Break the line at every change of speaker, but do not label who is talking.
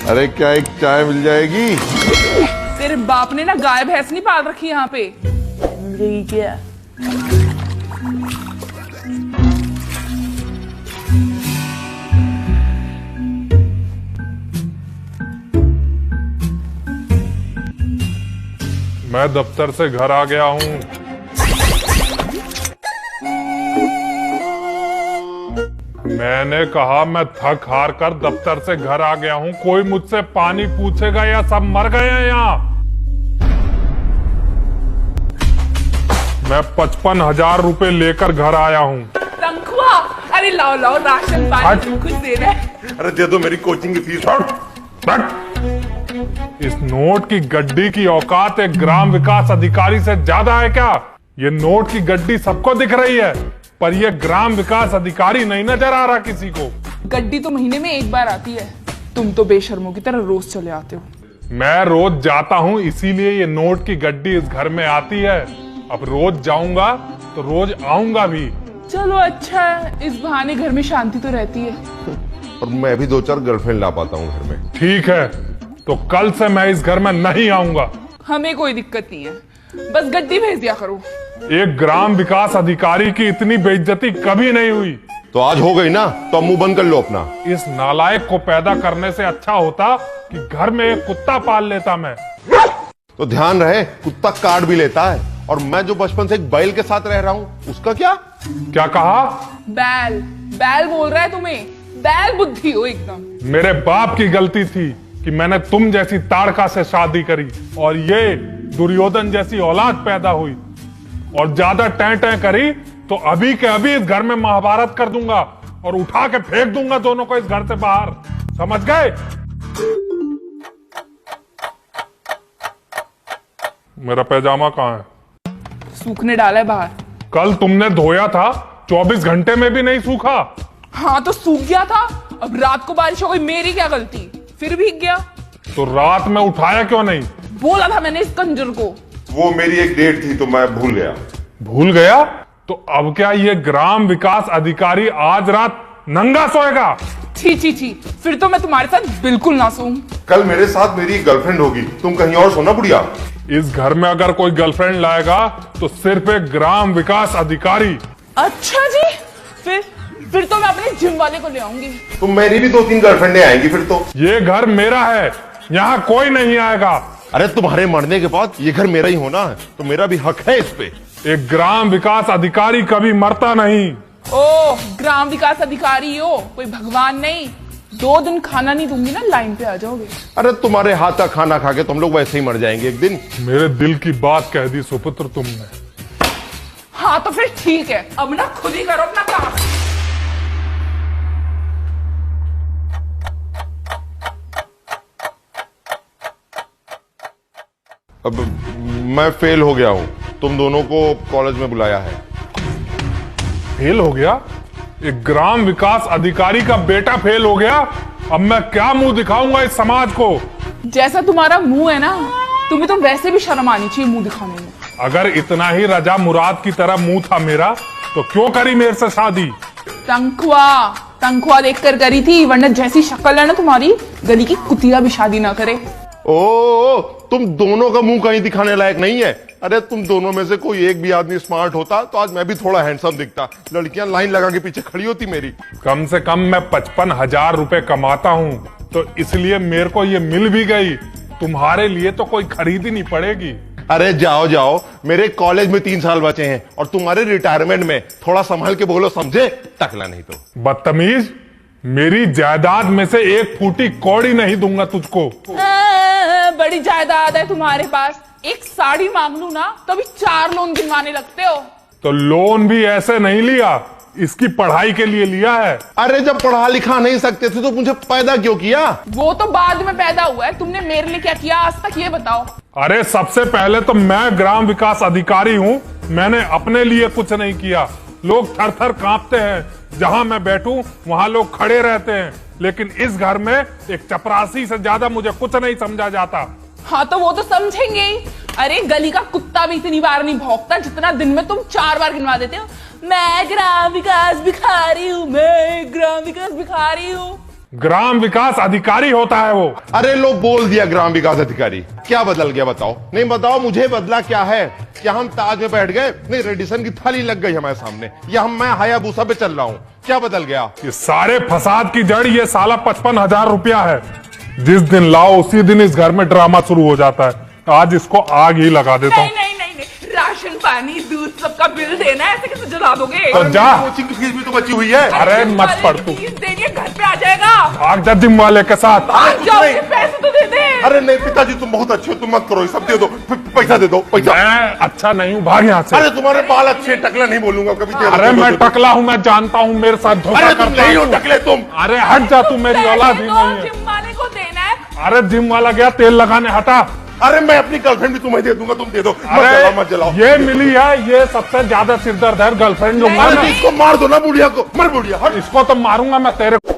अरे क्या एक चाय मिल जाएगी?
तेरे बाप ने ना गाय भैंस नहीं पाल रखी यहाँ पे। क्या
मैं दफ्तर से घर आ गया हूँ। मैंने कहा मैं थक हार कर दफ्तर से घर आ गया हूँ। कोई मुझसे पानी पूछेगा या सब मर गए हैं यहाँ? मैं 55,000 रुपए लेकर घर आया हूँ।
तनख्वाह? अरे लाओ लाओ राशन पानी कुछ दे रहे।
अरे दे दो मेरी कोचिंग की फीस।
इस नोट की गड्डी की औकात एक ग्राम विकास अधिकारी से ज्यादा है क्या? ये नोट की गड्डी सबको दिख रही है, पर ये ग्राम विकास अधिकारी नहीं नजर आ रहा किसी को।
गड्डी तो महीने में एक बार आती है, तुम तो बेशर्मों की तरह रोज चले आते हो।
मैं रोज जाता हूँ, इसीलिए ये नोट की गड्डी इस घर में आती है। अब रोज जाऊंगा तो रोज आऊंगा भी।
चलो अच्छा है, इस बहाने घर में शांति तो रहती है।
और मैं भी 2-4 गर्लफ्रेंड ला पाता हूँ घर में।
ठीक है, तो कल से मैं इस घर में नहीं आऊंगा।
हमें कोई दिक्कत नहीं है, बस गड्डी भेज दिया करो।
एक ग्राम विकास अधिकारी की इतनी बेइज्जती कभी नहीं हुई।
तो आज हो गई ना, तो मुंह बंद कर लो अपना।
इस नालायक को पैदा करने से अच्छा होता कि घर में एक कुत्ता पाल लेता मैं।
तो ध्यान रहे, कुत्ता काट भी लेता है। और मैं जो बचपन से एक बैल के साथ रह रहा हूँ, उसका क्या?
क्या कहा?
बैल बैल बोल रहा है तुम्हें? बैल बुद्धि हो एकदम।
मेरे बाप की गलती थी कि मैंने तुम जैसी ताड़का से शादी करी और ये दुर्योधन जैसी औलाद पैदा हुई। और ज्यादा टैं टैं करी तो अभी के अभी इस घर में महाभारत कर दूंगा और उठा के फेंक दूंगा दोनों को इस घर से बाहर। समझ गए? मेरा पैजामा कहाँ है?
सूखने डाला है बाहर।
कल तुमने धोया था, 24 घंटे में भी नहीं सूखा।
हाँ तो सूख गया था, अब रात को बारिश हो गई, मेरी क्या गलती? फिर भीग गया।
तो रात में उठाया क्यों नहीं?
बोला था मैंने इस कंजर को।
वो मेरी एक डेट थी तो मैं भूल गया।
भूल गया? तो अब क्या ये ग्राम विकास अधिकारी आज रात नंगा सोएगा?
छी छी छी, फिर तो मैं तुम्हारे साथ बिल्कुल ना सोऊं।
कल मेरे साथ मेरी गर्लफ्रेंड होगी, तुम कहीं और सोना बुढ़िया।
इस घर में अगर कोई गर्लफ्रेंड लाएगा तो सिर्फ एक ग्राम विकास अधिकारी।
अच्छा जी, फिर तो मैं अपने जिम वाले को ले आऊंगी।
तो मेरी भी 2-3 गर्लफ्रेंडें आएंगी फिर तो।
ये घर मेरा है, यहाँ कोई नहीं आएगा।
अरे तुम्हारे मरने के बाद ये घर मेरा ही होना है, तो मेरा भी हक है इस पे।
एक ग्राम विकास अधिकारी कभी मरता नहीं।
ओ, ग्राम विकास अधिकारी हो, कोई भगवान नहीं। 2 दिन खाना नहीं दूंगी ना, लाइन पे आ जाओगे।
अरे तुम्हारे हाथ का खाना खा के तुम लोग वैसे ही मर जाएंगे एक दिन।
मेरे दिल की बात कह दी सुपुत्र तुमने।
हाँ तो फिर ठीक है, अब ना खुद ही करो अपना काम।
अब मैं फेल हो गया हूँ, तुम दोनों को कॉलेज में बुलाया है।
फेल हो गया? एक ग्राम विकास अधिकारी का बेटा फेल हो गया? अब मैं क्या मुंह दिखाऊंगा इस समाज को?
जैसा तुम्हारा मुंह है ना, तुम्हें तो वैसे भी शर्म आनी चाहिए मुंह दिखाने में।
अगर इतना ही रजा मुराद की तरह मुंह था मेरा, तो क्यों करी मेरे से शादी?
तनख्वाह देखकर करी थी, वरना जैसी शक्ल है ना तुम्हारी, गली की कुतिया भी शादी ना करे।
ओ, तुम दोनों का मुंह कहीं दिखाने लायक नहीं है। अरे तुम दोनों में से कोई एक भी आदमी स्मार्ट होता तो आज मैं भी थोड़ा हैंडसम दिखता। लड़कियां लाइन लगा के पीछे खड़ी होती मेरी।
कम से कम मैं 55,000 रुपए कमाता हूँ, तो इसलिए मेरे को ये मिल भी गई। तुम्हारे लिए तो कोई खरीद ही नहीं पड़ेगी।
अरे जाओ जाओ, मेरे कॉलेज में 3 साल बचे हैं और तुम्हारे रिटायरमेंट में। थोड़ा संभल के बोलो, समझे? टकला नहीं तो।
बदतमीज, मेरी जायदाद में से 1 फूटी कौड़ी नहीं दूंगा तुझको।
बड़ी जायदाद है तुम्हारे पास, एक साड़ी मांग लूं ना तो अभी 4 लोन गिनवाने लगते हो।
तो लोन भी ऐसे नहीं लिया, इसकी पढ़ाई के लिए लिया है।
अरे जब पढ़ा लिखा नहीं सकते थे तो मुझे पैदा क्यों किया?
वो तो बाद में पैदा हुआ है, तुमने मेरे लिए क्या किया आज तक ये बताओ।
अरे सबसे पहले तो मैं ग्राम विकास अधिकारी हूँ, मैंने अपने लिए कुछ नहीं किया। लोग थर थर कांपते हैं, जहां मैं बैठूं वहां लोग खड़े रहते हैं, लेकिन इस घर में एक चपरासी से ज्यादा मुझे कुछ नहीं समझा जाता।
हाँ तो वो तो समझेंगे ही। अरे गली का कुत्ता भी इतनी बार नहीं भौंकता जितना दिन में तुम 4 बार गिनवा देते हो। मैं ग्राम विकास भिखारी हूँ, मैं ग्राम विकास भिखारी हूँ।
ग्राम विकास अधिकारी होता है वो।
अरे लो बोल दिया ग्राम विकास अधिकारी, क्या बदल गया बताओ? नहीं बताओ मुझे बदला क्या है? क्या हम ताज में बैठ गए? नहीं, रेडिसन की थाली लग गई हमारे सामने, या मैं हायाबूसा पे चल रहा हूँ? क्या बदल गया?
ये सारे फसाद की जड़ ये साला 55,000 रुपया है। जिस दिन लाओ उसी दिन इस घर में ड्रामा शुरू हो जाता है। आज इसको आग ही लगा देता हूँ।
नहीं, राशन पानी दूध सबका बिल देना है, ऐसे कैसे जला दोगे?
तो जा।
कोचिंग की फीस भी तो बची हुई है।
अरे मत पढ़ तू।
फीस देनी है, घर पे आ जाएगा।
भाग जा जिम वाले के साथ।
भाग जाओ, उसके पैसे तो दे दे।
अरे नहीं पिताजी, तुम बहुत अच्छे हो, तुम मत करो ये सब, दे दो पैसा, दे दो पैसा।
मैं अच्छा नहीं हूँ, भाग यहाँ से।
अरे तुम्हारे बाल अच्छे, टकला नहीं बोलूंगा कभी। दे दो,
अरे
दे दो,
मैं
दे दो।
टकला हूँ, मैं जानता हूँ, मेरे साथ धोखा
अरे तुम
करता
नहीं हो
है।
टकले तुम।
अरे हट जा तू, मेरी औलाद ही नहीं है।
जिम वाले को देना है।
अरे जिम वाला गया तेल लगाने, हटा।
अरे मैं अपनी गर्लफ्रेंड भी तुम्हें दे दूंगा, तुम दे दो। मत जलाओ।
ये मिली है, ये सबसे ज्यादा सिरदर्द है गर्लफ्रेंड जो
अरे तो इसको मार दो ना बुढ़िया को, मर बुढ़िया हट।
इसको तो मारूंगा मैं तेरे को।